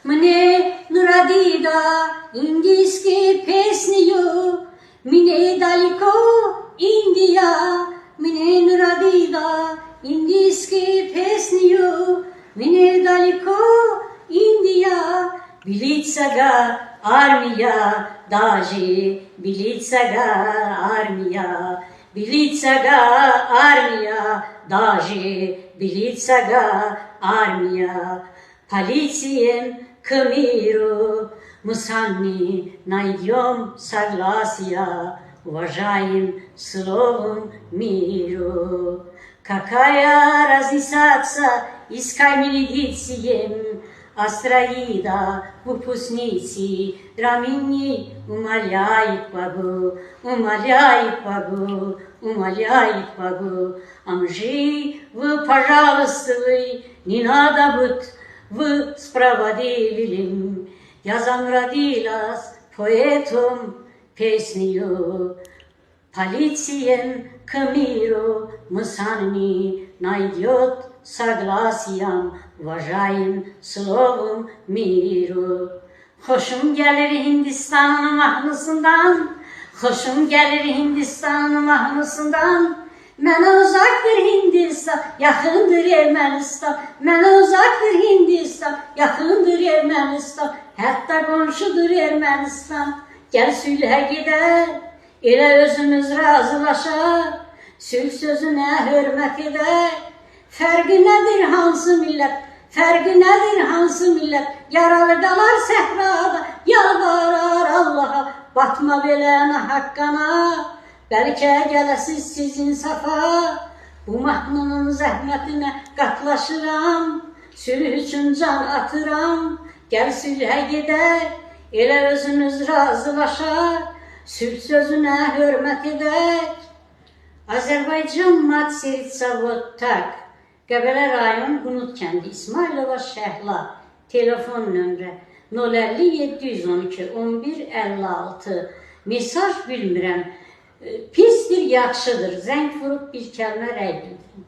Mnie nuradida indijskiej pieśniu, mnie daleko India, mnie nuradida indijskiej pieśniu, mnie daleko India. Билицага армия, даже билицага армия, билицага армия, даже билицага армия. Полицием к миру, мы сами найдем согласие, уважаем словом миру. Какая разница с каменедицием, Астраида, выпускницы, Рамини умоляет Богу, умоляет Богу, умоляет Богу. Амжи, вы, пожалуйста, вы, не надо быть, вы справедливым. Я замродилась поэтом песню. Полицием к миру мы сами найдет согласием, уважаем словом миру. Hoşum gelir Hindistan'ın mahnısından, hoşum gelir Hindistan'ın mahnısından. Mənə uzaqdır Hindistan, yaxındır Ermənistan. Mənə uzaqdır Hindistan, yaxındır Ermənistan. Hətta qonşudur Ermənistan. Gəl sülhə gedər, elə özümüz razılaşar. Sülh sözünə hörmət edək. Fərqi nədir hansı millət? Fərqi nədir hansı millət? Yaralı qalar səhrada, yalvarar Allaha. Batma belənə haqqana, bəlkə gələsiz sizin safa. Bu mahnının zəhmətinə qatlaşıram, sülh üçün can atıram. Gəl sülhə gedək, elə özümüz razılaşar. Sülh sözünə hörmət edək. Azərbaycan Matseritzavod Tak, Qəbələ rayon Qunut kəndi, İsmailova Şəhla, telefon nömrə 050 712 11 56. Mesaj bilmirəm, pisdir, yaxşıdır, zəng vurub bir kəlmə rəy bildirin.